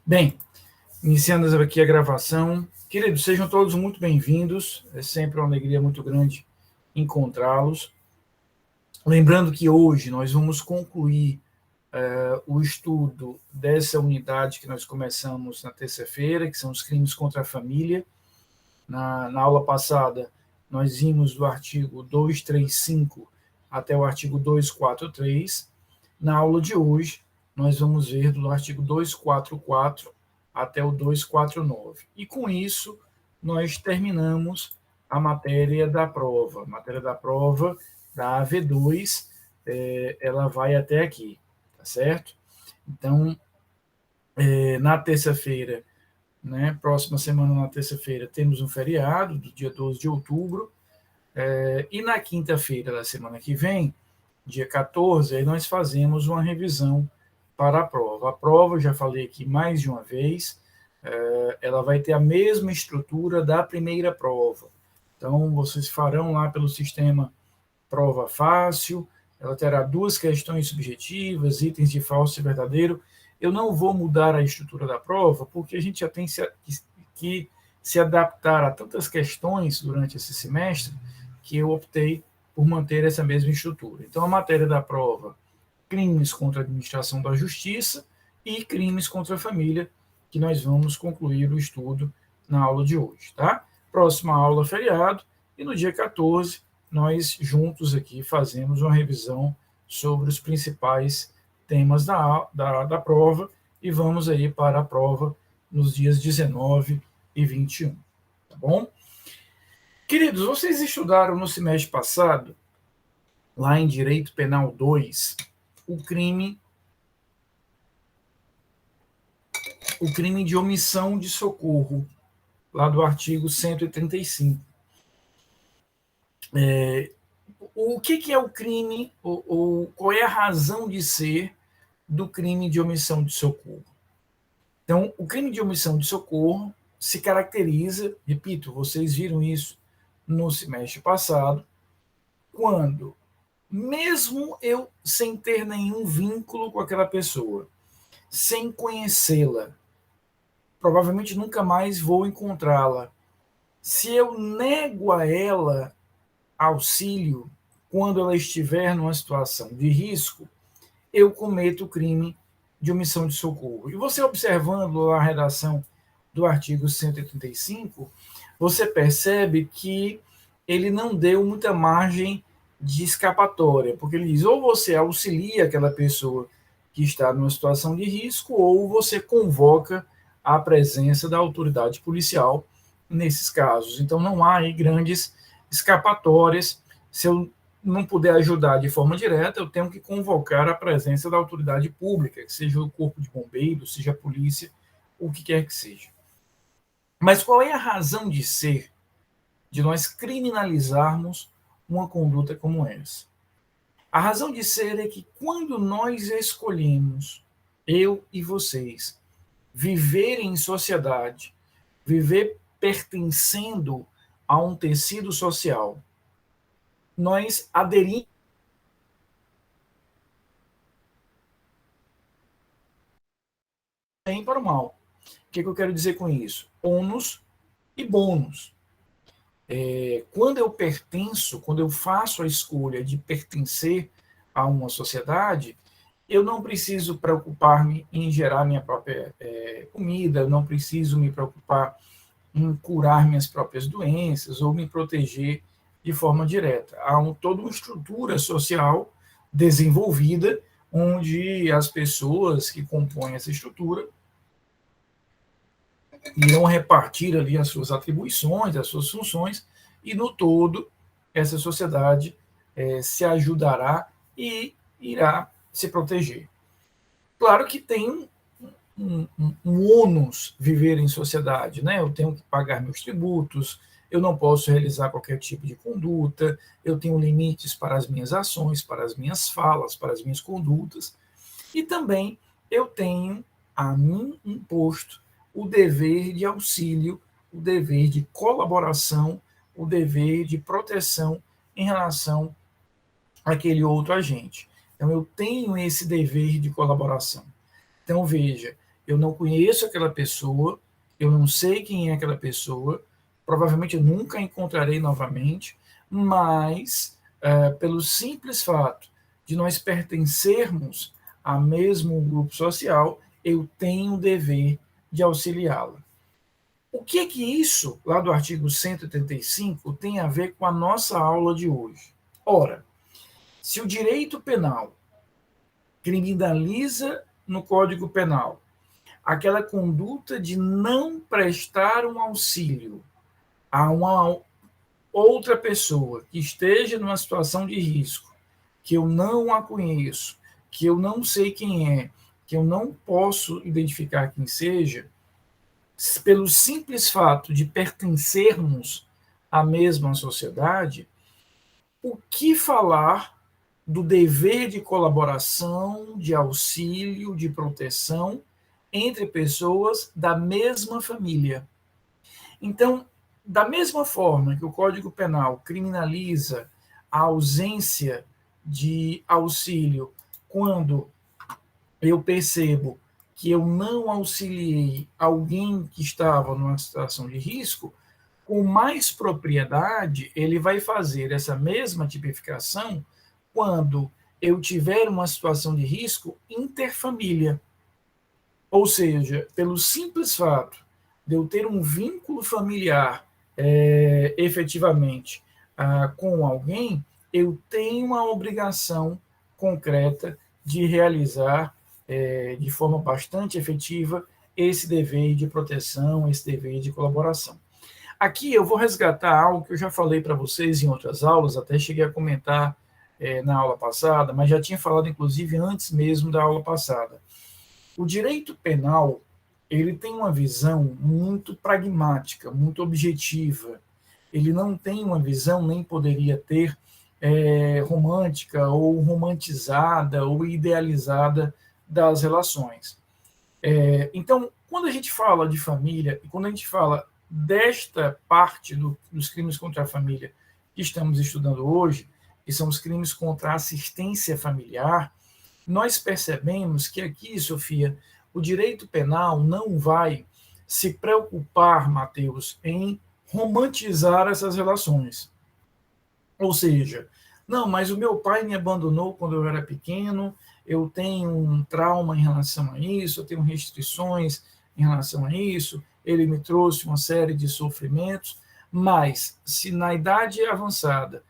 Bem, iniciando aqui a gravação. Queridos, sejam todos muito bem-vindos. É sempre uma alegria muito grande encontrá-los. Lembrando que hoje nós vamos concluir o estudo dessa unidade que nós começamos na terça-feira, que são os crimes contra a família. Na aula passada, nós vimos do artigo 235 até o artigo 243. Na aula de hoje, nós vamos ver do artigo 244 até o 249. E com isso, nós terminamos a matéria da prova. A matéria da prova da AV2, ela vai até aqui, tá certo? Então, na terça-feira, né, próxima semana, na terça-feira, temos um feriado, do dia 12 de outubro, e na quinta-feira da semana que vem, dia 14, aí nós fazemos uma revisão para a prova. A prova, já falei aqui mais de uma vez, ela vai ter a mesma estrutura da primeira prova. Então, vocês farão lá pelo sistema prova fácil, ela terá 2 questões subjetivas, itens de falso e verdadeiro. Eu não vou mudar a estrutura da prova, porque a gente já tem que se adaptar a tantas questões durante esse semestre, que eu optei por manter essa mesma estrutura. Então, a matéria da prova, crimes contra a administração da justiça e crimes contra a família, que nós vamos concluir o estudo na aula de hoje, tá? Próxima aula, feriado, e no dia 14, nós juntos aqui fazemos uma revisão sobre os principais temas da prova e vamos aí para a prova nos dias 19 e 21, tá bom? Queridos, vocês estudaram no semestre passado, lá em Direito Penal 2, o crime de omissão de socorro, lá do artigo 135. O que é o crime, ou qual é a razão de ser do crime de omissão de socorro? Então, o crime de omissão de socorro se caracteriza, repito, vocês viram isso no semestre passado, quando, mesmo eu sem ter nenhum vínculo com aquela pessoa, sem conhecê-la, provavelmente nunca mais vou encontrá-la, se eu nego a ela auxílio quando ela estiver numa situação de risco, eu cometo o crime de omissão de socorro. E você observando a redação do artigo 135, você percebe que ele não deu muita margem de escapatória, porque ele diz, ou você auxilia aquela pessoa que está numa situação de risco, ou você convoca a presença da autoridade policial nesses casos. Então, não há aí grandes escapatórias. Se eu não puder ajudar de forma direta, eu tenho que convocar a presença da autoridade pública, que seja o corpo de bombeiros, seja a polícia, o que quer que seja. Mas qual é a razão de ser de nós criminalizarmos uma conduta como essa? A razão de ser é que quando nós escolhemos, eu e vocês, viver em sociedade, viver pertencendo a um tecido social, nós aderimos bem para o mal. O que eu quero dizer com isso? Ônus e bônus. Quando eu pertenço, quando eu faço a escolha de pertencer a uma sociedade, eu não preciso preocupar-me em gerar minha própria comida, eu não preciso me preocupar em curar minhas próprias doenças ou me proteger de forma direta. Há toda uma estrutura social desenvolvida onde as pessoas que compõem essa estrutura irão repartir ali as suas atribuições, as suas funções, e no todo essa sociedade se ajudará e irá se proteger. Claro que tem um ônus viver em sociedade, né? Eu tenho que pagar meus tributos, eu não posso realizar qualquer tipo de conduta, eu tenho limites para as minhas ações, para as minhas falas, para as minhas condutas, e também eu tenho a mim imposto o dever de auxílio, o dever de colaboração, o dever de proteção em relação àquele outro agente. Então, eu tenho esse dever de colaboração. Então, veja, eu não conheço aquela pessoa, eu não sei quem é aquela pessoa, provavelmente eu nunca a encontrarei novamente, mas pelo simples fato de nós pertencermos ao mesmo grupo social, eu tenho o dever de auxiliá-la. O que isso, lá do artigo 185, tem a ver com a nossa aula de hoje? Ora, se o direito penal criminaliza no Código Penal aquela conduta de não prestar um auxílio a uma outra pessoa que esteja numa situação de risco, que eu não a conheço, que eu não sei quem é, que eu não posso identificar quem seja, pelo simples fato de pertencermos à mesma sociedade, o que falar do dever de colaboração, de auxílio, de proteção entre pessoas da mesma família? Então, da mesma forma que o Código Penal criminaliza a ausência de auxílio quando eu percebo que eu não auxiliei alguém que estava numa situação de risco, com mais propriedade, ele vai fazer essa mesma tipificação quando eu tiver uma situação de risco interfamília. Ou seja, pelo simples fato de eu ter um vínculo familiar efetivamente com alguém, eu tenho uma obrigação concreta de realizar de forma bastante efetiva esse dever de proteção, esse dever de colaboração. Aqui eu vou resgatar algo que eu já falei para vocês em outras aulas, até cheguei a comentar na aula passada, mas já tinha falado inclusive antes mesmo da aula passada. O direito penal, ele tem uma visão muito pragmática, muito objetiva. Ele não tem uma visão, nem poderia ter, romântica ou romantizada ou idealizada das relações. Então, quando a gente fala de família, e quando a gente fala desta parte dos crimes contra a família que estamos estudando hoje, que são os crimes contra a assistência familiar, nós percebemos que aqui, Sofia, o direito penal não vai se preocupar, Mateus, em romantizar essas relações. Ou seja, não, mas o meu pai me abandonou quando eu era pequeno, eu tenho um trauma em relação a isso, eu tenho restrições em relação a isso, ele me trouxe uma série de sofrimentos, mas se na idade avançada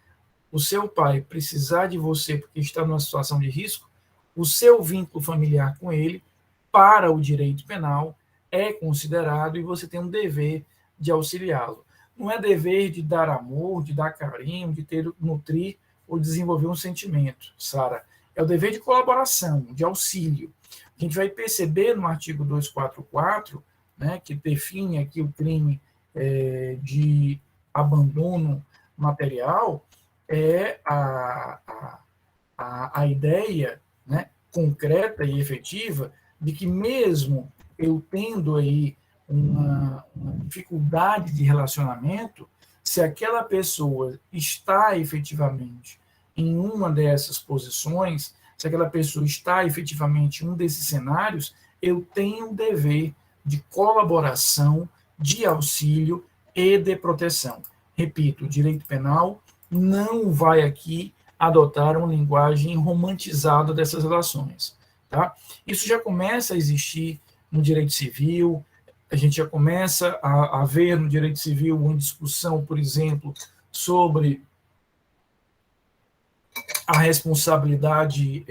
o seu pai precisar de você porque está numa situação de risco, o seu vínculo familiar com ele, para o direito penal, é considerado e você tem um dever de auxiliá-lo. Não é dever de dar amor, de dar carinho, de nutrir ou desenvolver um sentimento, Sara. É o dever de colaboração, de auxílio. A gente vai perceber no artigo 244, né, que define aqui o crime de abandono material, é a ideia, né, concreta e efetiva de que mesmo eu tendo aí uma dificuldade de relacionamento, se aquela pessoa está efetivamente em uma dessas posições, se aquela pessoa está efetivamente em um desses cenários, eu tenho o dever de colaboração, de auxílio e de proteção. Repito, o direito penal não vai aqui adotar uma linguagem romantizada dessas relações. Tá? Isso já começa a existir no direito civil, a gente já começa a ver no direito civil uma discussão, por exemplo, sobre a responsabilidade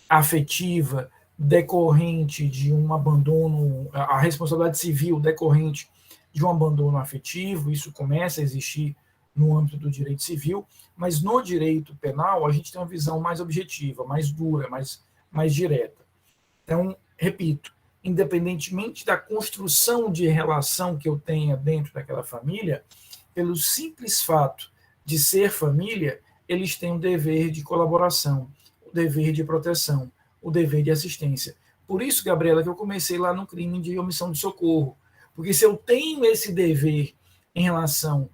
afetiva decorrente de um abandono, a responsabilidade civil decorrente de um abandono afetivo, isso começa a existir no âmbito do direito civil, mas no direito penal a gente tem uma visão mais objetiva, mais dura, mais direta. Então, repito, independentemente da construção de relação que eu tenha dentro daquela família, pelo simples fato de ser família, eles têm o dever de colaboração, o dever de proteção, o dever de assistência. Por isso, Gabriela, que eu comecei lá no crime de omissão de socorro. Porque se eu tenho esse dever em relação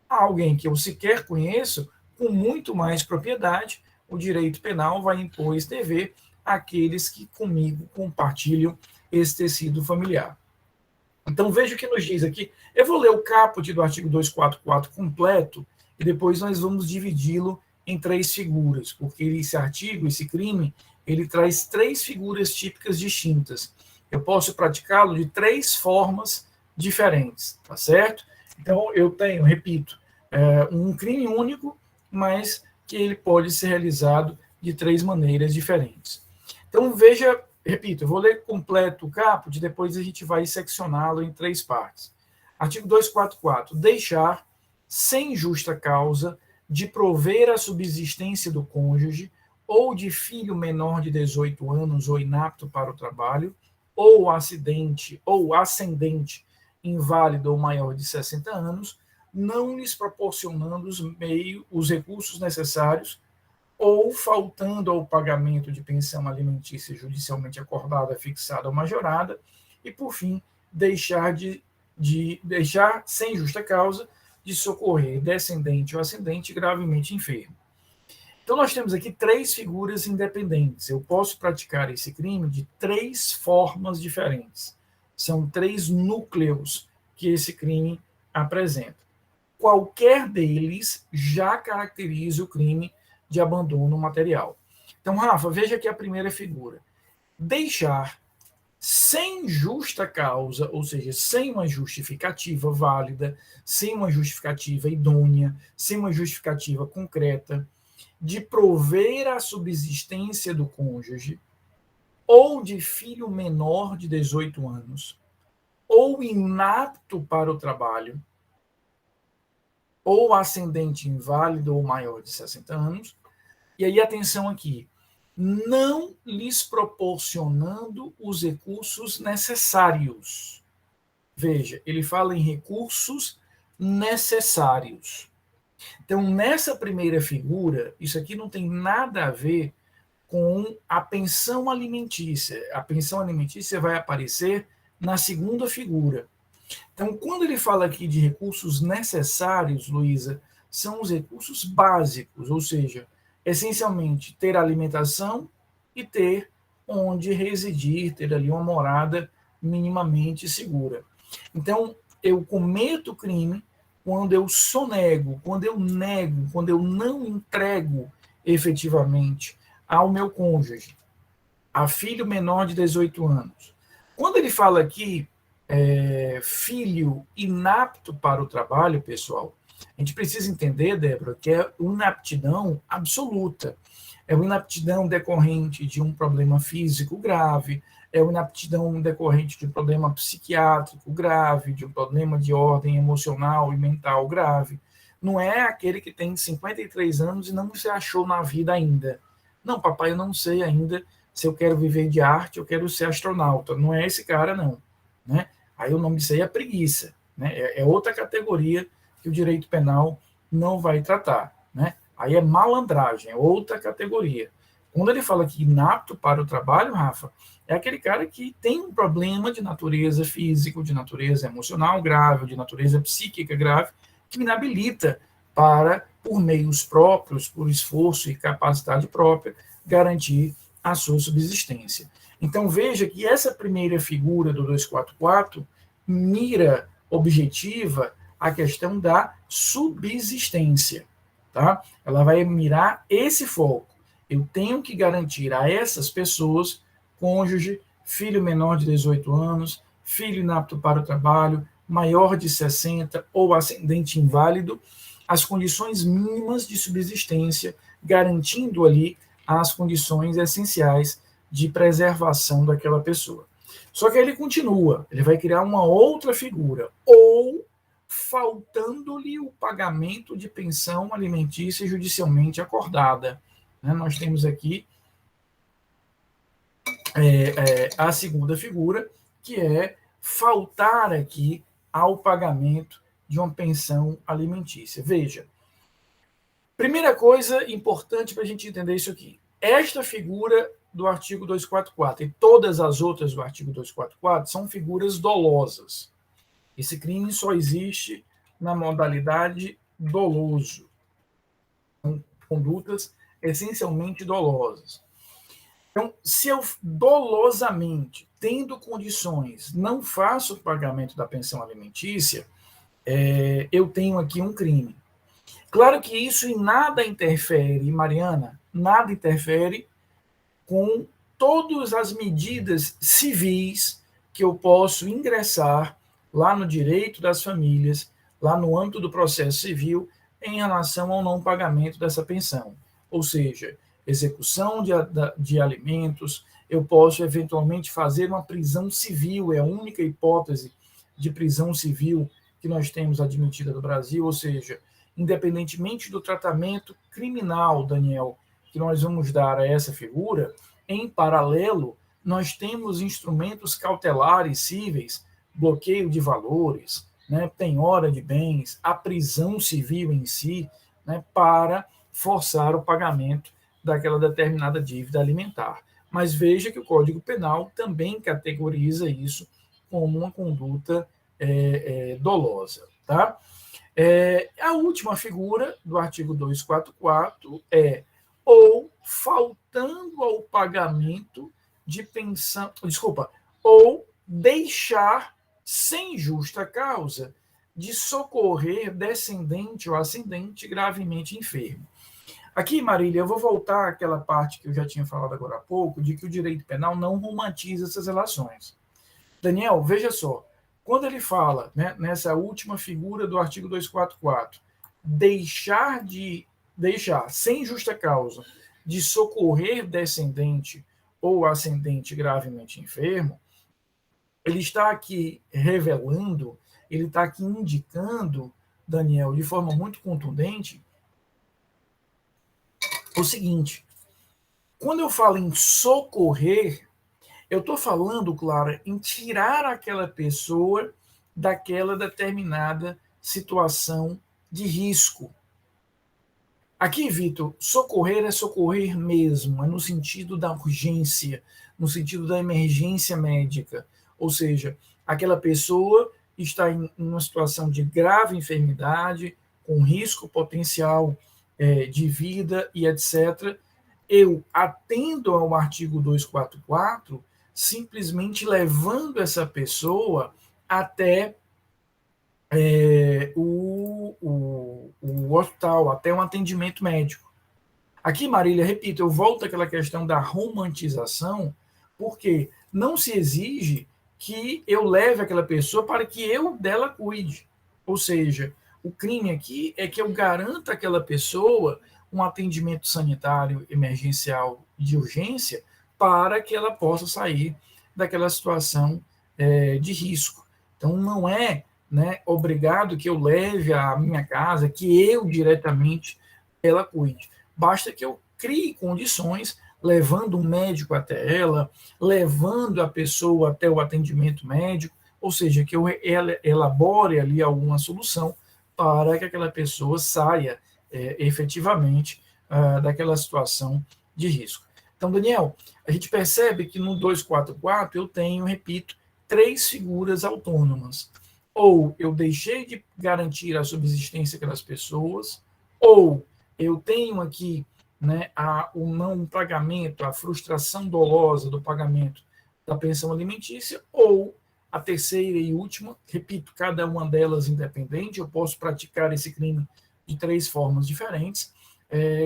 a alguém que eu sequer conheço, com muito mais propriedade, o direito penal vai impor esse dever àqueles que comigo compartilham esse tecido familiar. Então, veja o que nos diz aqui. Eu vou ler o caput do artigo 244 completo e depois nós vamos dividi-lo em 3 figuras, porque esse artigo, esse crime, ele traz 3 figuras típicas distintas. Eu posso praticá-lo de 3 formas diferentes, tá certo? Então, eu tenho, repito, um crime único, mas que ele pode ser realizado de 3 maneiras diferentes. Então, veja, repito, eu vou ler completo o caput, depois a gente vai seccioná-lo em 3 partes. Artigo 244. Deixar, sem justa causa, de prover a subsistência do cônjuge ou de filho menor de 18 anos ou inapto para o trabalho, ou acidente ou ascendente inválido ou maior de 60 anos, não lhes proporcionando os recursos necessários ou faltando ao pagamento de pensão alimentícia judicialmente acordada, fixada ou majorada, e, por fim, deixar sem justa causa de socorrer descendente ou ascendente gravemente enfermo. Então, nós temos aqui 3 figuras independentes. Eu posso praticar esse crime de 3 formas diferentes. São 3 núcleos que esse crime apresenta. Qualquer deles já caracteriza o crime de abandono material. Então, Rafa, veja aqui a primeira figura. Deixar sem justa causa, ou seja, sem uma justificativa válida, sem uma justificativa idônea, sem uma justificativa concreta, de prover a subsistência do cônjuge, ou de filho menor de 18 anos, ou inapto para o trabalho, ou ascendente inválido ou maior de 60 anos, e aí atenção aqui, não lhes proporcionando os recursos necessários. Veja, ele fala em recursos necessários. Então, nessa primeira figura, isso aqui não tem nada a ver com a pensão alimentícia. A pensão alimentícia vai aparecer na segunda figura. Então, quando ele fala aqui de recursos necessários, Luísa, são os recursos básicos, ou seja, essencialmente ter alimentação e ter onde residir, ter ali uma morada minimamente segura. Então, eu cometo crime quando eu sonego, quando eu nego, quando eu não entrego efetivamente ao meu cônjuge, a filho menor de 18 anos. Quando ele fala aqui filho inapto para o trabalho, pessoal, a gente precisa entender, Débora, que é uma inaptidão absoluta. É uma inaptidão decorrente de um problema físico grave, é uma inaptidão decorrente de um problema psiquiátrico grave, de um problema de ordem emocional e mental grave. Não é aquele que tem 53 anos e não se achou na vida ainda. Não, papai, eu não sei ainda se eu quero viver de arte, eu quero ser astronauta. Não é esse cara, não. Né? Aí o nome disso aí é preguiça. Né? É outra categoria que o direito penal não vai tratar. Né? Aí é malandragem, é outra categoria. Quando ele fala que inapto para o trabalho, Rafa, é aquele cara que tem um problema de natureza física, de natureza emocional grave, de natureza psíquica grave, que me inabilita para, por meios próprios, por esforço e capacidade própria, garantir a sua subsistência. Então, veja que essa primeira figura do 244 mira, objetiva, a questão da subsistência. Tá? Ela vai mirar esse foco. Eu tenho que garantir a essas pessoas, cônjuge, filho menor de 18 anos, filho inapto para o trabalho, maior de 60 ou ascendente inválido, as condições mínimas de subsistência, garantindo ali as condições essenciais de preservação daquela pessoa. Só que ele continua, ele vai criar uma outra figura, ou faltando-lhe o pagamento de pensão alimentícia judicialmente acordada. Nós temos aqui a segunda figura, que é faltar aqui ao pagamento de uma pensão alimentícia. Veja, primeira coisa importante para a gente entender isso aqui. Esta figura do artigo 244 e todas as outras do artigo 244 são figuras dolosas. Esse crime só existe na modalidade doloso. São condutas essencialmente dolosas. Então, se eu dolosamente, tendo condições, não faço o pagamento da pensão alimentícia, eu tenho aqui um crime. Claro que isso em nada interfere, Mariana, nada interfere com todas as medidas civis que eu posso ingressar lá no direito das famílias, lá no âmbito do processo civil, em relação ao não pagamento dessa pensão. Ou seja, execução de alimentos, eu posso eventualmente fazer uma prisão civil, é a única hipótese de prisão civil que nós temos admitida no Brasil, ou seja, independentemente do tratamento criminal, Daniel, que nós vamos dar a essa figura, em paralelo, nós temos instrumentos cautelares cíveis, bloqueio de valores, né, penhora de bens, a prisão civil em si, né, para forçar o pagamento daquela determinada dívida alimentar. Mas veja que o Código Penal também categoriza isso como uma conduta dolosa. Tá? A última figura do artigo 244 é ou faltando ao pagamento de pensão, desculpa, ou deixar sem justa causa de socorrer descendente ou ascendente gravemente enfermo. Aqui, Marília, eu vou voltar àquela parte que eu já tinha falado agora há pouco, de que o direito penal não romantiza essas relações. Daniel, veja só, quando ele fala, né, nessa última figura do artigo 244, deixar sem justa causa de socorrer descendente ou ascendente gravemente enfermo, ele está aqui revelando, ele está aqui indicando, Daniel, de forma muito contundente, o seguinte: quando eu falo em socorrer, eu estou falando, Clara, em tirar aquela pessoa daquela determinada situação de risco. Aqui, Vitor, socorrer é socorrer mesmo, é no sentido da urgência, no sentido da emergência médica. Ou seja, aquela pessoa está em uma situação de grave enfermidade, com risco potencial de vida e etc. Eu atendo ao artigo 244, simplesmente levando essa pessoa até o hospital, até um atendimento médico. Aqui, Marília, repito, eu volto àquela questão da romantização, porque não se exige que eu leve aquela pessoa para que eu dela cuide. Ou seja, o crime aqui é que eu garanta àquela pessoa um atendimento sanitário emergencial de urgência para que ela possa sair daquela situação de risco. Então, não é, né, obrigado que eu leve à minha casa, que eu diretamente ela cuide. Basta que eu crie condições, levando um médico até ela, levando a pessoa até o atendimento médico, ou seja, que eu elabore ali alguma solução para que aquela pessoa saia efetivamente daquela situação de risco. Então, Daniel, a gente percebe que no 244 eu tenho, repito, 3 figuras autônomas. Ou eu deixei de garantir a subsistência daquelas pessoas, ou eu tenho aqui, né, o não pagamento, a frustração dolosa do pagamento da pensão alimentícia, ou a terceira e última, repito, cada uma delas independente, eu posso praticar esse crime de 3 formas diferentes,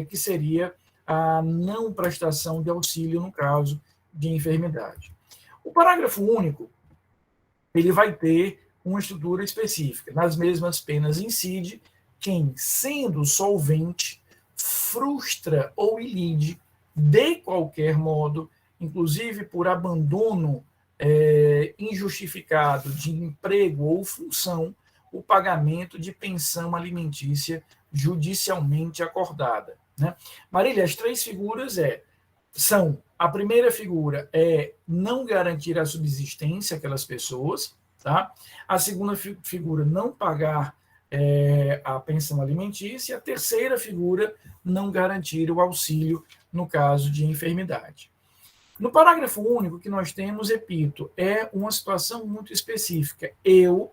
que seria a não prestação de auxílio no caso de enfermidade. O parágrafo único, ele vai ter uma estrutura específica. Nas mesmas penas incide quem, sendo solvente, frustra ou ilide, de qualquer modo, inclusive por abandono injustificado de emprego ou função, o pagamento de pensão alimentícia judicialmente acordada. Né? Marília, as 3 figuras são: a primeira figura é não garantir a subsistência àquelas pessoas, tá? A segunda figura, não pagar a pensão alimentícia, a terceira figura, não garantir o auxílio no caso de enfermidade. No parágrafo único que nós temos, repito, é uma situação muito específica. Eu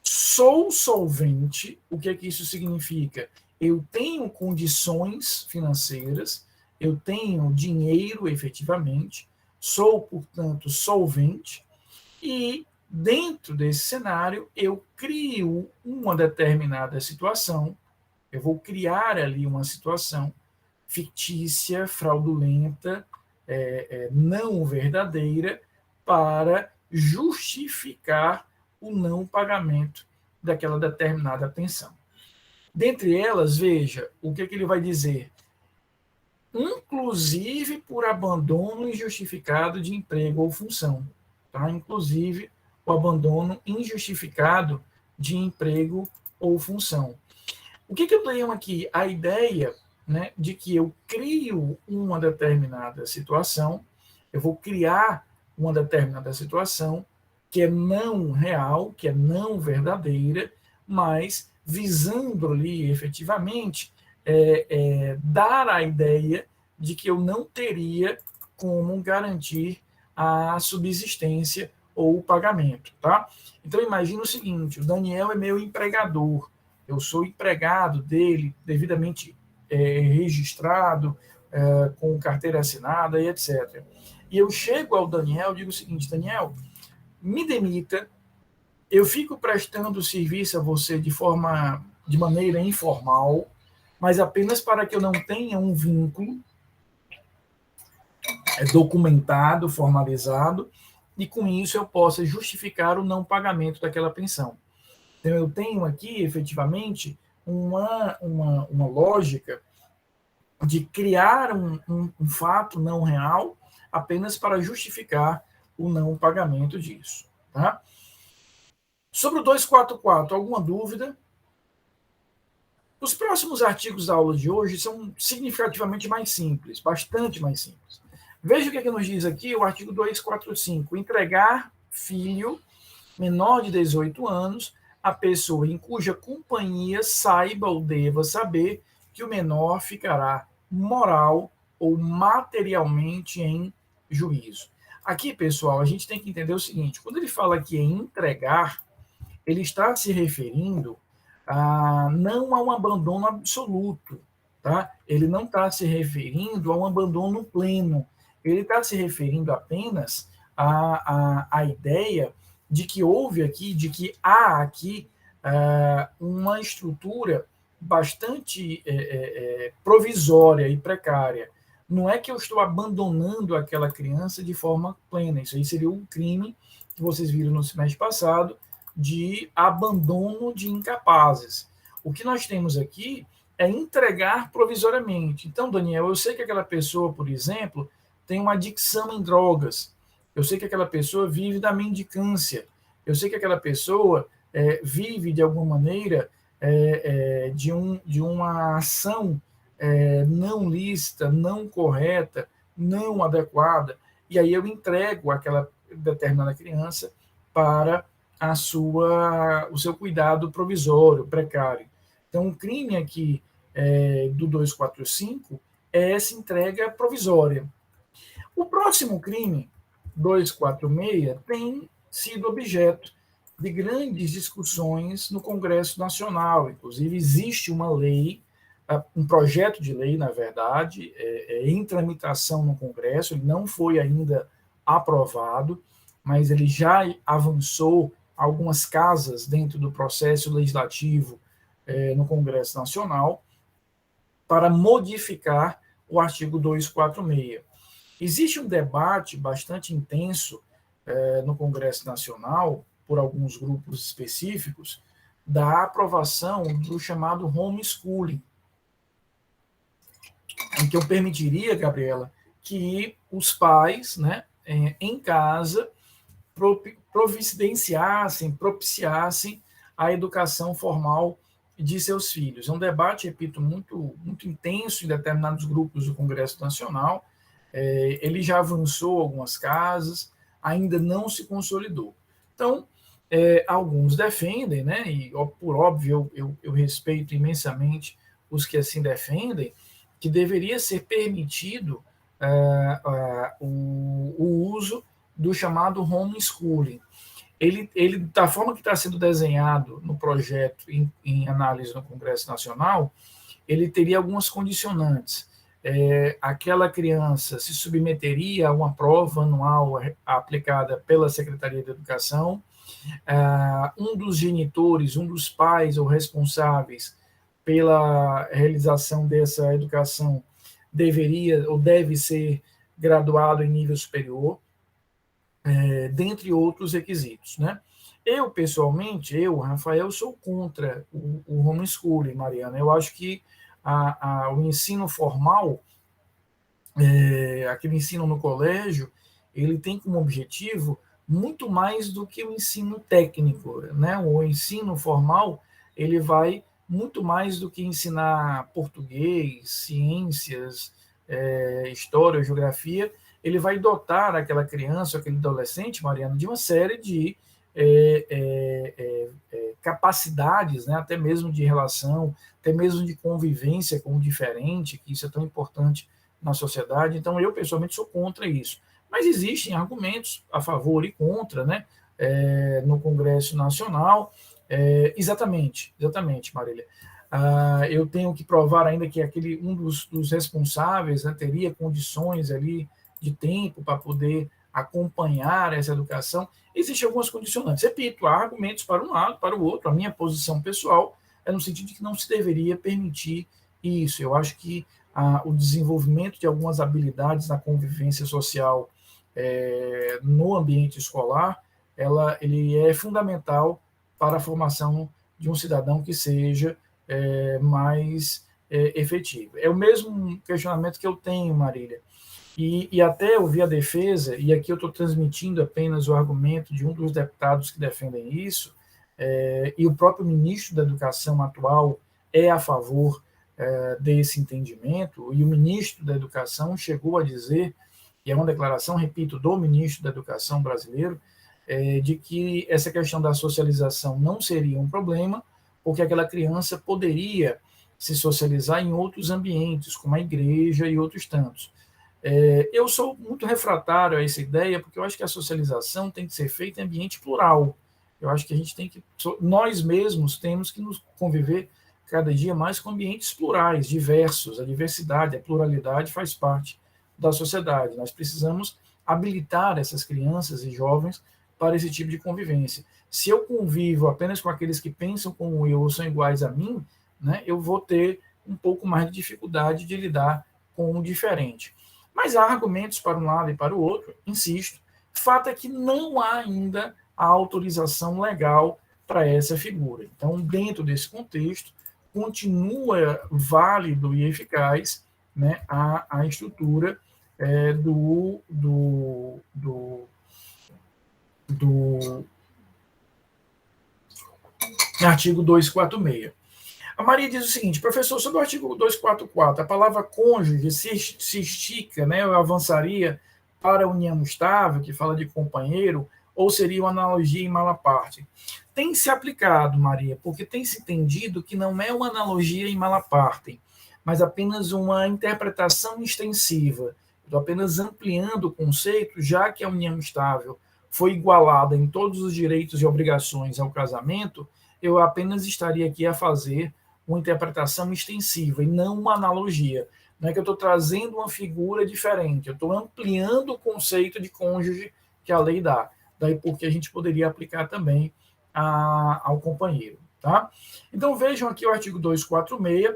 sou solvente, o que é que isso significa? Eu tenho condições financeiras, eu tenho dinheiro efetivamente, sou, portanto, solvente, e dentro desse cenário eu crio uma determinada situação, eu vou criar ali uma situação fictícia, fraudulenta, não verdadeira, para justificar o não pagamento daquela determinada pensão. Dentre elas, veja o que ele vai dizer: inclusive por abandono injustificado de emprego ou função. Tá? Inclusive o abandono injustificado de emprego ou função. O que eu tenho aqui? A ideia, né, de que eu crio uma determinada situação, eu vou criar uma determinada situação que é não real, que é não verdadeira, mas visando ali efetivamente dar a ideia de que eu não teria como garantir a subsistência ou o pagamento, tá? Então imagina o seguinte: o Daniel é meu empregador, eu sou empregado dele, devidamente registrado, com carteira assinada e etc. E eu chego ao Daniel e digo o seguinte: Daniel, me demita, eu fico prestando serviço a você de maneira informal, mas apenas para que eu não tenha um vínculo documentado, formalizado, e com isso eu possa justificar o não pagamento daquela pensão. Então, eu tenho aqui, efetivamente, uma lógica de criar um fato não real apenas para justificar o não pagamento disso. Tá? Sobre o 244, alguma dúvida? Os próximos artigos da aula de hoje são significativamente mais simples, bastante mais simples. Veja o que nos diz aqui o artigo 245. Entregar filho menor de 18 anos a pessoa em cuja companhia saiba ou deva saber que o menor ficará moral ou materialmente em juízo. Aqui, pessoal, a gente tem que entender o seguinte: quando ele fala que é entregar, ele está se referindo não a um abandono absoluto, tá? Ele não está se referindo a um abandono pleno. Ele está se referindo apenas à ideia de que houve aqui, de que há aqui uma estrutura bastante provisória e precária. Não é que eu estou abandonando aquela criança de forma plena. Isso aí seria um crime que vocês viram no semestre passado, de abandono de incapazes. O que nós temos aqui é entregar provisoriamente. Então, Daniel, eu sei que aquela pessoa, por exemplo, tem uma adicção em drogas. Eu sei que aquela pessoa vive da mendicância. Eu sei que aquela pessoa vive, de alguma maneira, de uma ação não lícita, não correta, não adequada. E aí eu entrego aquela determinada criança para o seu cuidado provisório, precário. Então, o crime aqui do 245 é essa entrega provisória. O próximo crime, 246, tem sido objeto de grandes discussões no Congresso Nacional. Inclusive, existe uma lei, um projeto de lei, na verdade, em tramitação no Congresso, ele não foi ainda aprovado, mas ele já avançou algumas casas dentro do processo legislativo no Congresso Nacional para modificar o artigo 246. Existe um debate bastante intenso no Congresso Nacional, por alguns grupos específicos, da aprovação do chamado homeschooling, em que eu permitiria, Gabriela, que os pais, né, em casa, propiciassem a educação formal de seus filhos. É um debate, repito, muito, muito intenso em determinados grupos do Congresso Nacional. Ele já avançou algumas casas, ainda não se consolidou. Então, alguns defendem, né, e por óbvio eu respeito imensamente os que assim defendem, que deveria ser permitido o uso do chamado homeschooling. Ele, da forma que está sendo desenhado no projeto em análise no Congresso Nacional, ele teria algumas condicionantes. aquela criança se submeteria a uma prova anual aplicada pela Secretaria de Educação, um dos genitores, um dos pais ou responsáveis pela realização dessa educação deveria ou deve ser graduado em nível superior, dentre outros requisitos, né? Eu, pessoalmente, Rafael, sou contra o homeschooling, Mariana. Eu acho que o ensino formal, aquele ensino no colégio, ele tem como objetivo muito mais do que o ensino técnico, né? O ensino formal, ele vai muito mais do que ensinar português, ciências, história, geografia, ele vai dotar aquela criança, aquele adolescente, Mariana, de uma série de capacidades, né, até mesmo de relação, até mesmo de convivência com o diferente, que isso é tão importante na sociedade. Então, eu pessoalmente sou contra isso. Mas existem argumentos a favor e contra, né, no Congresso Nacional. Exatamente, Marília. Eu tenho que provar ainda que um dos responsáveis, né, teria condições ali de tempo para poder acompanhar essa educação. Existem algumas condicionantes. Repito, há argumentos para um lado, para o outro. A minha posição pessoal é no sentido de que não se deveria permitir isso. Eu acho que o desenvolvimento de algumas habilidades na convivência social no ambiente escolar, ele é fundamental para a formação de um cidadão que seja mais efetivo. É o mesmo questionamento que eu tenho, Marília. E até eu vi a defesa, e aqui eu estou transmitindo apenas o argumento de um dos deputados que defendem isso, e o próprio ministro da Educação atual é a favor desse entendimento, e o ministro da Educação chegou a dizer, e é uma declaração, repito, do ministro da Educação brasileiro, de que essa questão da socialização não seria um problema, porque aquela criança poderia se socializar em outros ambientes, como a igreja e outros tantos. Eu sou muito refratário a essa ideia, porque eu acho que a socialização tem que ser feita em ambiente plural. Eu acho que a gente tem que, nós mesmos temos que nos conviver cada dia mais com ambientes plurais, diversos. A diversidade, a pluralidade faz parte da sociedade. Nós precisamos habilitar essas crianças e jovens para esse tipo de convivência. Se eu convivo apenas com aqueles que pensam como eu ou são iguais a mim, né, eu vou ter um pouco mais de dificuldade de lidar com o diferente. Mas há argumentos para um lado e para o outro, insisto. Fato é que não há ainda a autorização legal para essa figura. Então, dentro desse contexto, continua válido e eficaz, né, a estrutura do artigo 246. A Maria diz o seguinte: professor, sobre o artigo 244, a palavra cônjuge se estica, né, eu avançaria para a união estável, que fala de companheiro, ou seria uma analogia em mala parte? Tem se aplicado, Maria, porque tem se entendido que não é uma analogia em mala parte, mas apenas uma interpretação extensiva. Estou apenas ampliando o conceito, já que a união estável foi igualada em todos os direitos e obrigações ao casamento, eu apenas estaria aqui a fazer uma interpretação extensiva e não uma analogia. Não é que eu estou trazendo uma figura diferente, eu estou ampliando o conceito de cônjuge que a lei dá. Daí porque a gente poderia aplicar também ao companheiro. Tá? Então vejam aqui o artigo 246,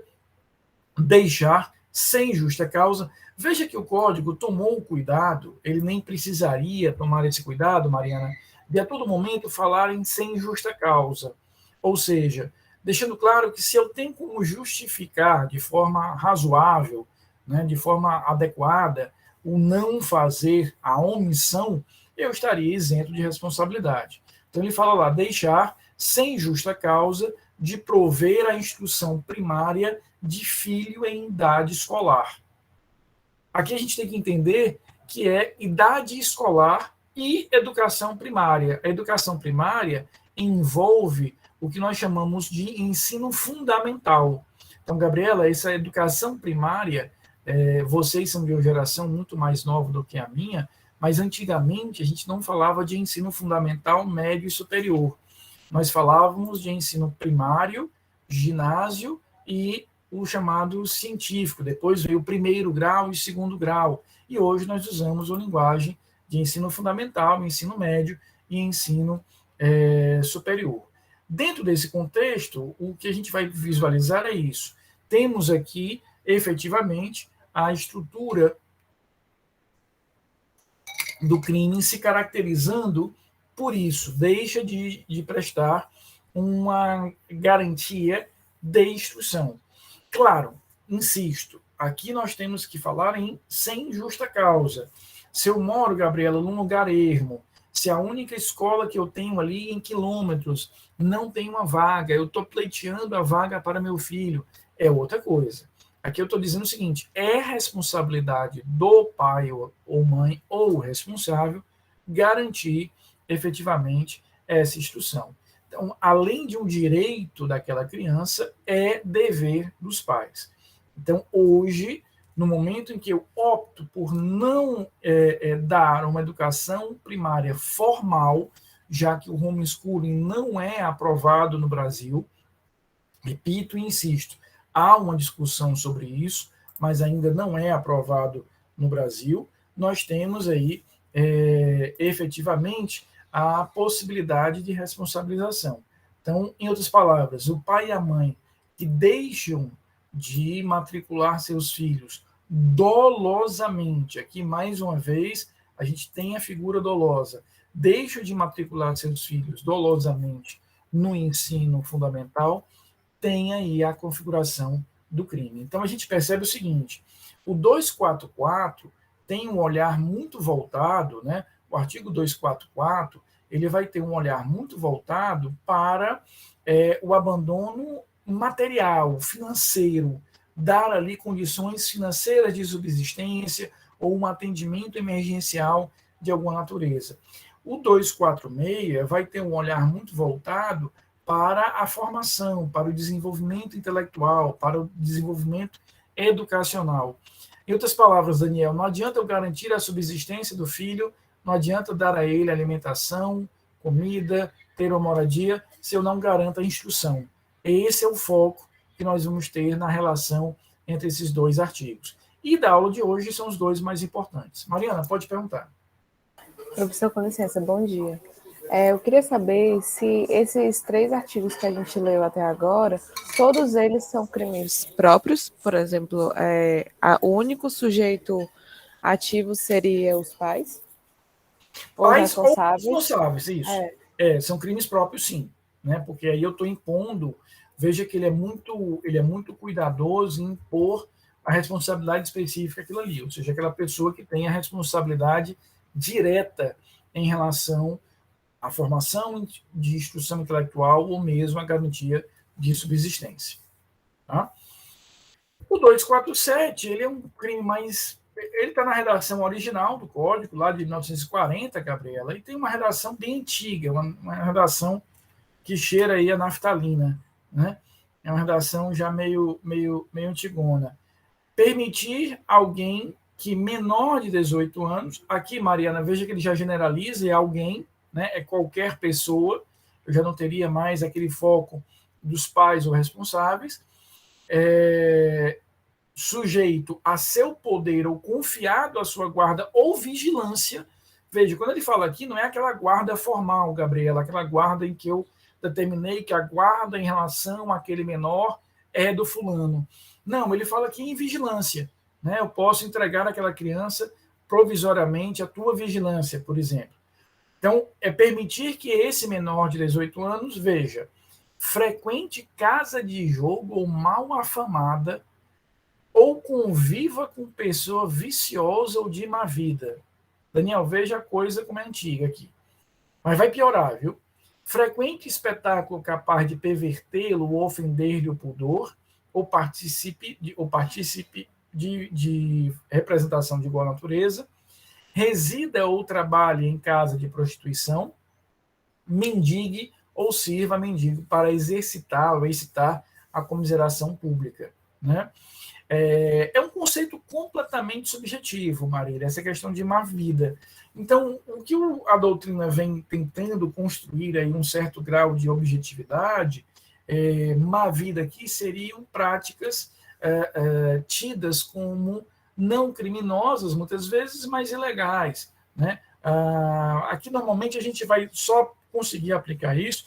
deixar sem justa causa. Veja que o Código tomou o cuidado, ele nem precisaria tomar esse cuidado, Mariana, de a todo momento falar em sem justa causa. Ou seja, deixando claro que se eu tenho como justificar de forma razoável, né, de forma adequada, o não fazer, a omissão, eu estaria isento de responsabilidade. Então ele fala lá, deixar sem justa causa de prover a instrução primária de filho em idade escolar. Aqui a gente tem que entender que é idade escolar e educação primária. A educação primária envolve o que nós chamamos de ensino fundamental. Então, Gabriela, essa educação primária, vocês são de uma geração muito mais nova do que a minha, mas antigamente a gente não falava de ensino fundamental, médio e superior. Nós falávamos de ensino primário, ginásio e o chamado científico, depois veio o primeiro grau e o segundo grau, e hoje nós usamos a linguagem de ensino fundamental, ensino médio e ensino superior. Dentro desse contexto, o que a gente vai visualizar é isso. Temos aqui, efetivamente, a estrutura do crime se caracterizando por isso, deixa de prestar uma garantia de instrução. Claro, insisto, aqui nós temos que falar em sem justa causa. Se eu moro, Gabriela, num lugar ermo, se a única escola que eu tenho ali em quilômetros não tem uma vaga, eu estou pleiteando a vaga para meu filho, é outra coisa. Aqui eu estou dizendo o seguinte, é responsabilidade do pai ou mãe ou responsável garantir efetivamente essa instrução. Então, além de um direito daquela criança, é dever dos pais. Então, hoje, no momento em que eu opto por não dar uma educação primária formal, já que o homeschooling não é aprovado no Brasil, repito e insisto, há uma discussão sobre isso, mas ainda não é aprovado no Brasil, nós temos aí, efetivamente, a possibilidade de responsabilização. Então, em outras palavras, o pai e a mãe que deixam de matricular seus filhos dolosamente, aqui mais uma vez a gente tem a figura dolosa, deixam de matricular seus filhos dolosamente no ensino fundamental, tem aí a configuração do crime. Então a gente percebe o seguinte, o 244 tem um olhar muito voltado, né? O artigo 244, ele vai ter um olhar muito voltado para o abandono material, financeiro, dar ali condições financeiras de subsistência ou um atendimento emergencial de alguma natureza. O 246 vai ter um olhar muito voltado para a formação, para o desenvolvimento intelectual, para o desenvolvimento educacional. Em outras palavras, Daniel, não adianta eu garantir a subsistência do filho, não adianta dar a ele alimentação, comida, ter uma moradia, se eu não garanto a instrução. Esse é o foco que nós vamos ter na relação entre esses dois artigos. E da aula de hoje são os dois mais importantes. Mariana, pode perguntar. Professor, com licença, bom dia. Eu queria saber se esses 3 artigos que a gente leu até agora, todos eles são crimes próprios, por exemplo, o único sujeito ativo seria os pais? Pais ou responsáveis, isso. São crimes próprios, sim. Né? Porque aí eu estou impondo, veja que ele é muito cuidadoso em impor a responsabilidade específica àquilo ali, ou seja, aquela pessoa que tem a responsabilidade direta em relação à formação de instrução intelectual ou mesmo a garantia de subsistência. Tá? O 247, ele é um crime mais... Ele está na redação original do Código, lá de 1940, Gabriela, e tem uma redação bem antiga, uma redação que cheira aí a naftalina, né? É uma redação já meio antigona. Permitir alguém que menor de 18 anos, aqui, Mariana, veja que ele já generaliza, é alguém, né? É qualquer pessoa, eu já não teria mais aquele foco dos pais ou responsáveis, sujeito a seu poder ou confiado à sua guarda ou vigilância. Veja, quando ele fala aqui, não é aquela guarda formal, Gabriela, aquela guarda em que eu determinei que a guarda em relação àquele menor é do fulano. Não, ele fala aqui em vigilância. Né? Eu posso entregar aquela criança provisoriamente à tua vigilância, por exemplo. Então, é permitir que esse menor de 18 anos, veja, frequente casa de jogo ou mal afamada ou conviva com pessoa viciosa ou de má vida. Daniel, veja a coisa como é antiga aqui. Mas vai piorar, viu? Frequente espetáculo capaz de pervertê-lo ou ofender-lhe o pudor, ou participe de representação de igual natureza, resida ou trabalhe em casa de prostituição, mendigue ou sirva mendigo para exercitar ou excitar a comiseração pública. Né? É um conceito completamente subjetivo, Marília, essa questão de má vida. Então, o que a doutrina vem tentando construir aí um certo grau de objetividade, má vida aqui seriam práticas tidas como não criminosas, muitas vezes, mas ilegais, né? Aqui, normalmente, a gente vai só conseguir aplicar isso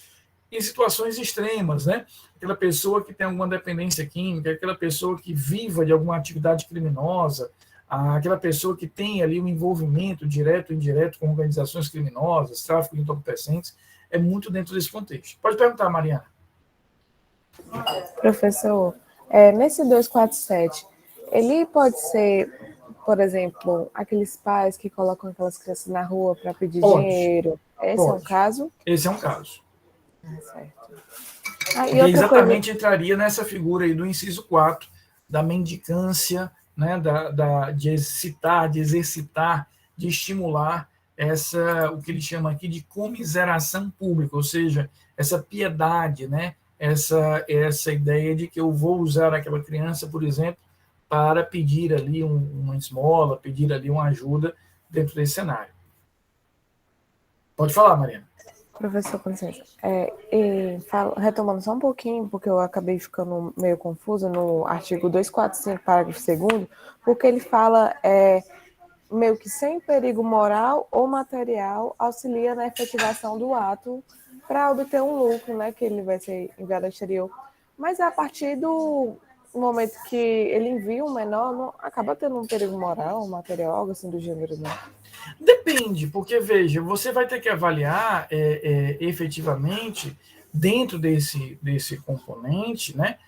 em situações extremas, né? Aquela pessoa que tem alguma dependência química, aquela pessoa que viva de alguma atividade criminosa, aquela pessoa que tem ali um envolvimento direto ou indireto com organizações criminosas, tráfico de entorpecentes, é muito dentro desse contexto. Pode perguntar, Mariana. Professor, nesse 247, ele pode ser, por exemplo, aqueles pais que colocam aquelas crianças na rua para pedir dinheiro? Esse é um caso? Esse é um caso. Certo. E exatamente entraria nessa figura aí do inciso 4, da mendicância, né, de excitar, de exercitar, de estimular o que ele chama aqui de comiseração pública, ou seja, essa piedade, né, essa ideia de que eu vou usar aquela criança, por exemplo, para pedir ali uma esmola, pedir ali uma ajuda dentro desse cenário. Pode falar, Mariana. Professor, com licença. Retomando só um pouquinho, porque eu acabei ficando meio confusa no artigo 245, parágrafo 2º, porque ele fala meio que sem perigo moral ou material auxilia na efetivação do ato para obter um lucro, né, que ele vai ser enviado ao exterior. Mas a partir do momento que ele envia um menor, não acaba tendo um perigo moral ou material, algo assim do gênero, não? Depende, porque, veja, você vai ter que avaliar efetivamente, dentro desse componente, né,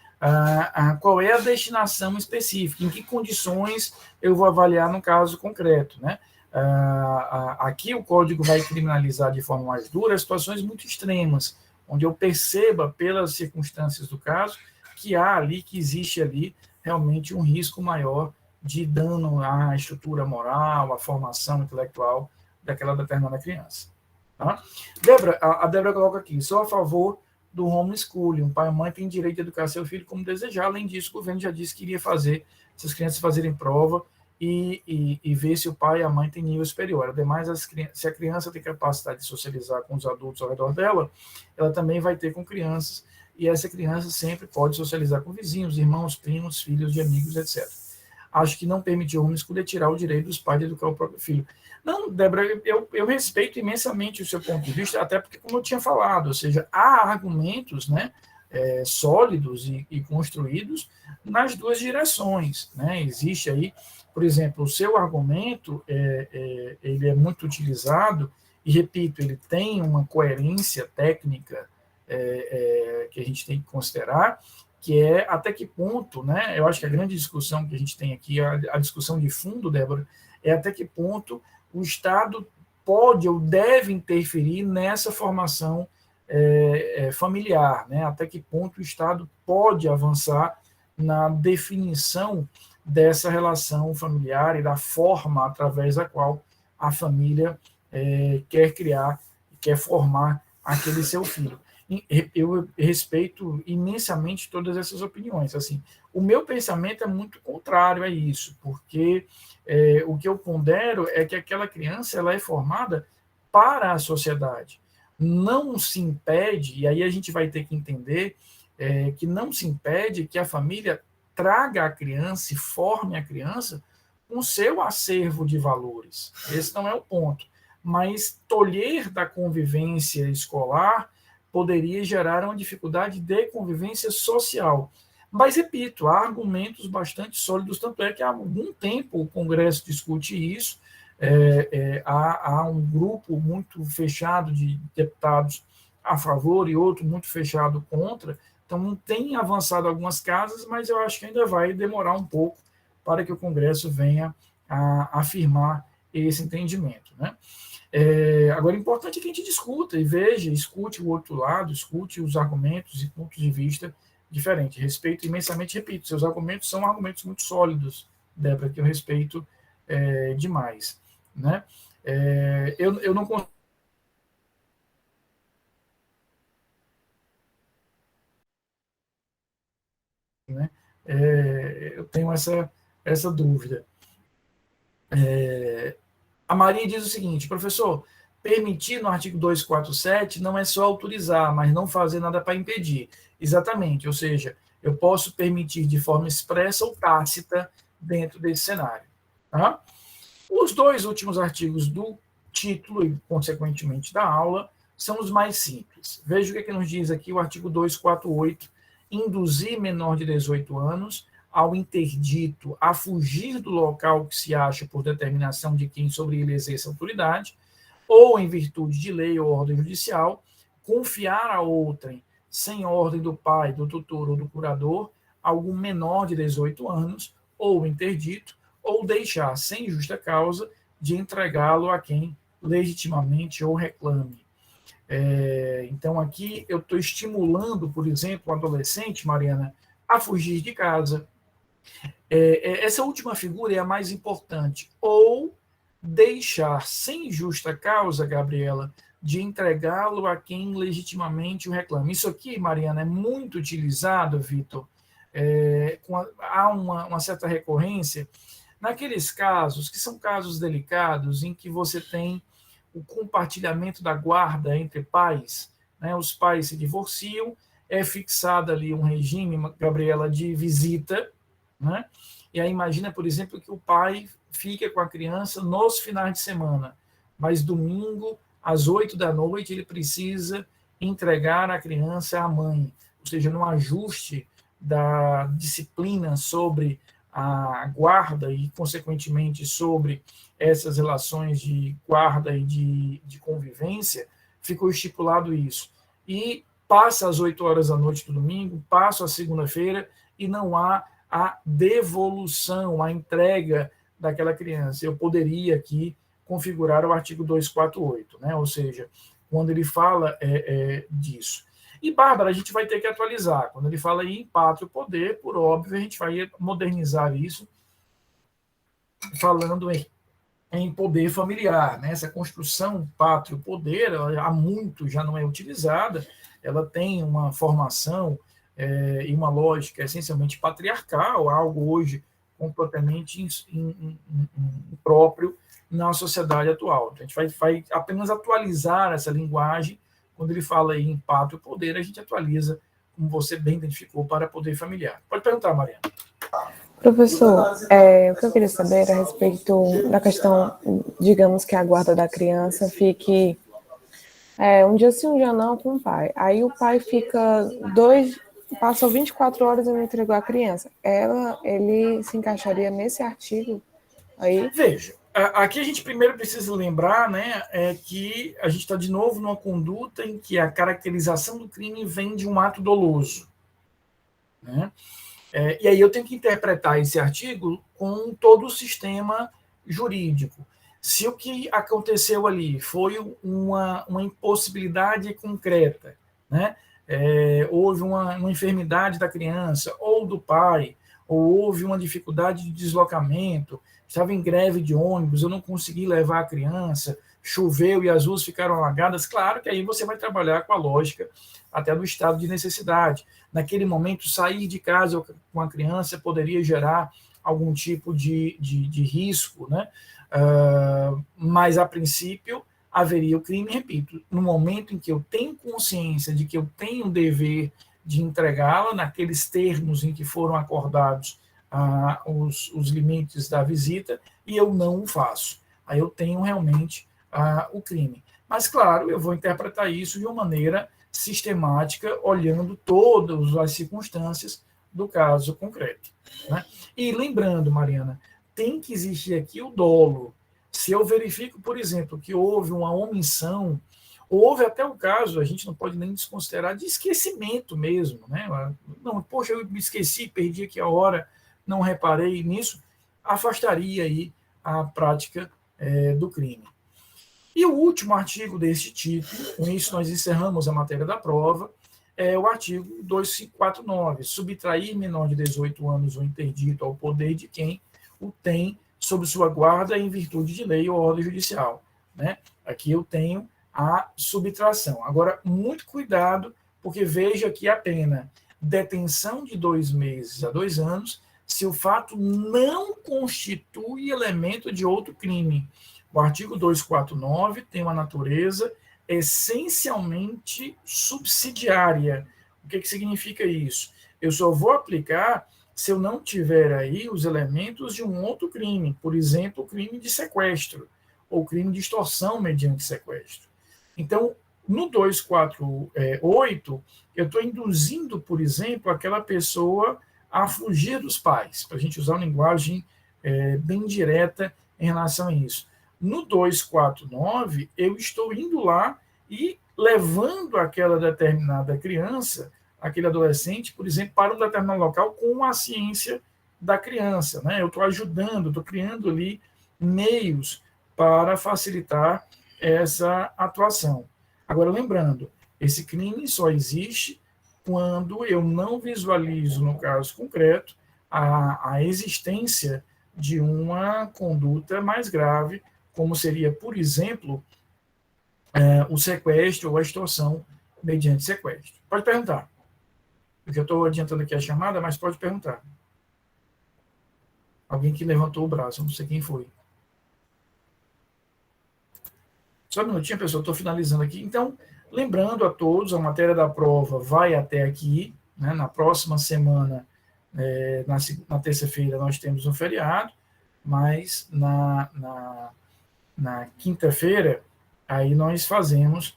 qual é a destinação específica, em que condições eu vou avaliar no caso concreto. Né? Aqui o Código vai criminalizar de forma mais dura situações muito extremas, onde eu perceba, pelas circunstâncias do caso, que existe ali realmente um risco maior de dano à estrutura moral, à formação intelectual daquela determinada criança. Tá? Débora, a Débora coloca aqui, sou a favor do homeschooling, o pai e a mãe têm direito de educar seu filho como desejar, além disso, o governo já disse que iria fazer essas crianças fazerem prova e ver se o pai e a mãe têm nível superior. Ademais, se a criança tem capacidade de socializar com os adultos ao redor dela, ela também vai ter com crianças, e essa criança sempre pode socializar com vizinhos, irmãos, primos, filhos de amigos, etc. Acho que não permitir o homeschooling é tirar o direito dos pais de educar o próprio filho. Não, Débora, eu respeito imensamente o seu ponto de vista, até porque, como eu tinha falado, ou seja, há argumentos, né, sólidos e construídos nas duas direções. Né? Existe aí, por exemplo, o seu argumento, ele é muito utilizado, e, repito, ele tem uma coerência técnica que a gente tem que considerar, que é até que ponto, né? Eu acho que a grande discussão que a gente tem aqui, a discussão de fundo, Débora, é até que ponto o Estado pode ou deve interferir nessa formação familiar, né? Até que ponto o Estado pode avançar na definição dessa relação familiar e da forma através da qual a família quer criar, quer formar aquele seu filho. Eu respeito imensamente todas essas opiniões. Assim, o meu pensamento é muito contrário a isso, porque o que eu pondero é que aquela criança ela é formada para a sociedade. Não se impede, e aí a gente vai ter que entender que não se impede que a família traga a criança e forme a criança com seu acervo de valores. Esse não é o ponto. Mas tolher da convivência escolar poderia gerar uma dificuldade de convivência social. Mas, repito, há argumentos bastante sólidos, tanto é que há algum tempo o Congresso discute isso, há um grupo muito fechado de deputados a favor e outro muito fechado contra, então tem avançado algumas casas, mas eu acho que ainda vai demorar um pouco para que o Congresso venha a afirmar esse entendimento. Né? Agora, é importante que a gente discuta e veja, escute o outro lado, escute os argumentos e pontos de vista diferentes. Respeito imensamente, repito, seus argumentos são argumentos muito sólidos, Débora, que eu respeito demais. Né? Eu não consigo. Né? Eu tenho essa dúvida. A Maria diz o seguinte, professor, permitir no artigo 247 não é só autorizar, mas não fazer nada para impedir. Exatamente, ou seja, Eu posso permitir de forma expressa ou tácita dentro desse cenário. Tá? Os dois últimos artigos do título e, consequentemente, da aula são os mais simples. Veja o que nos diz aqui o artigo 248, induzir menor de 18 anos ao interdito a fugir do local que se acha por determinação de quem sobre ele exerce autoridade, ou em virtude de lei ou ordem judicial, confiar a outrem, sem ordem do pai, do tutor ou do curador, algum menor de 18 anos, ou interdito, ou deixar sem justa causa de entregá-lo a quem legitimamente ou reclame. Então, aqui eu estou estimulando, por exemplo, o adolescente, Mariana, a fugir de casa. Essa última figura é a mais importante. Ou deixar sem justa causa, Gabriela, de entregá-lo a quem legitimamente o reclama. Isso aqui, Mariana, é muito utilizado, Vitor. Há uma certa recorrência naqueles casos que são casos delicados em que você tem o compartilhamento da guarda entre pais, né? Os pais se divorciam, é fixado ali um regime, Gabriela, de visita, né? E aí imagina, por exemplo, que o pai fica com a criança nos finais de semana, mas domingo, às 8 da noite, ele precisa entregar a criança à mãe, ou seja, no ajuste da disciplina sobre a guarda e, consequentemente, sobre essas relações de guarda e de convivência, ficou estipulado isso. E passa às 8 horas da noite do domingo, passa a segunda-feira e não há a devolução, a entrega daquela criança. Eu poderia aqui configurar o artigo 248, né? Ou seja, quando ele fala disso. E, Bárbara, a gente vai ter que atualizar. Quando ele fala em pátrio poder, por óbvio, a gente vai modernizar isso, falando em poder familiar. Né? Essa construção pátrio-poder, há muito já não é utilizada, ela tem uma formação e uma lógica essencialmente patriarcal, algo hoje completamente impróprio na sociedade atual. Então, a gente vai apenas atualizar essa linguagem. Quando ele fala em pátrio poder, a gente atualiza, como você bem identificou, para poder familiar. Pode perguntar, Mariana. Professor, o que eu queria saber era a respeito da questão, digamos que a guarda da criança fique um dia sim, um dia não com o pai. Aí o pai passou 24 horas e não entregou a criança. Ele se encaixaria nesse artigo aí? Veja, aqui a gente primeiro precisa lembrar, né, que a gente está de novo numa conduta em que a caracterização do crime vem de um ato doloso. Né? E aí eu tenho que interpretar esse artigo com todo o sistema jurídico. Se o que aconteceu ali foi uma impossibilidade concreta, né? Houve uma enfermidade da criança ou do pai, ou houve uma dificuldade de deslocamento, estava em greve de ônibus, eu não consegui levar a criança, choveu e as ruas ficaram alagadas, claro que aí você vai trabalhar com a lógica até do estado de necessidade. Naquele momento, sair de casa com a criança poderia gerar algum tipo de risco, né? Mas, a princípio, haveria o crime, repito, no momento em que eu tenho consciência de que eu tenho o dever de entregá-la naqueles termos em que foram acordados os limites da visita, e eu não o faço. Aí eu tenho realmente o crime. Mas, claro, eu vou interpretar isso de uma maneira sistemática, olhando todas as circunstâncias do caso concreto. Né? E lembrando, Mariana, tem que existir aqui o dolo. Se eu verifico, por exemplo, que houve uma omissão, houve até o caso, a gente não pode nem desconsiderar, de esquecimento mesmo. Né? Não, poxa, eu me esqueci, perdi aqui a hora, não reparei nisso, afastaria aí a prática do crime. E o último artigo desse título, com isso nós encerramos a matéria da prova, é o artigo 249, subtrair menor de 18 anos ou interdito ao poder de quem o tem sob sua guarda em virtude de lei ou ordem judicial. Né? Aqui eu tenho a subtração. Agora, muito cuidado, porque veja que a pena detenção de 2 meses a 2 anos, se o fato não constitui elemento de outro crime. O artigo 249 tem uma natureza essencialmente subsidiária. O que significa isso? Eu só vou aplicar se eu não tiver aí os elementos de um outro crime, por exemplo, o crime de sequestro, ou crime de extorsão mediante sequestro. Então, no 248, eu estou induzindo, por exemplo, aquela pessoa a fugir dos pais, para a gente usar uma linguagem bem direta em relação a isso. No 249, eu estou indo lá e levando aquela determinada criança, aquele adolescente, por exemplo, para um determinado local com a ciência da criança. Né? Eu estou ajudando, estou criando ali meios para facilitar essa atuação. Agora, lembrando, esse crime só existe quando eu não visualizo, no caso concreto, a existência de uma conduta mais grave, como seria, por exemplo, o sequestro ou a extorsão mediante sequestro. Pode perguntar. Porque eu estou adiantando aqui a chamada, mas pode perguntar. Alguém que levantou o braço, não sei quem foi. Só um minutinho, pessoal, estou finalizando aqui. Então, lembrando a todos, a matéria da prova vai até aqui. Né? Na próxima semana, na terça-feira, nós temos um feriado, mas na quinta-feira, aí nós faremos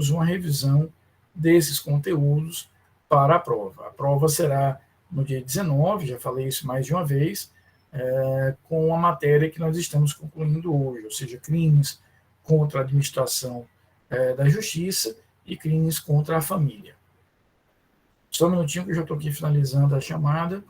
uma revisão desses conteúdos para a prova. A prova será no dia 19, já falei isso mais de uma vez, com a matéria que nós estamos concluindo hoje, ou seja, crimes contra a administração da justiça e crimes contra a família. Só um minutinho que eu já estou aqui finalizando a chamada.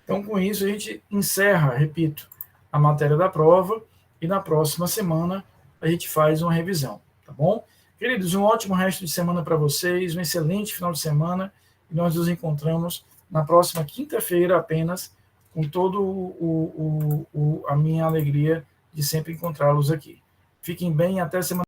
Então, com isso, a gente encerra, repito, a matéria da prova e na próxima semana a gente faz uma revisão, tá bom? Queridos, um ótimo resto de semana para vocês, um excelente final de semana e nós nos encontramos na próxima quinta-feira apenas, com toda a minha alegria de sempre encontrá-los aqui. Fiquem bem, até semana.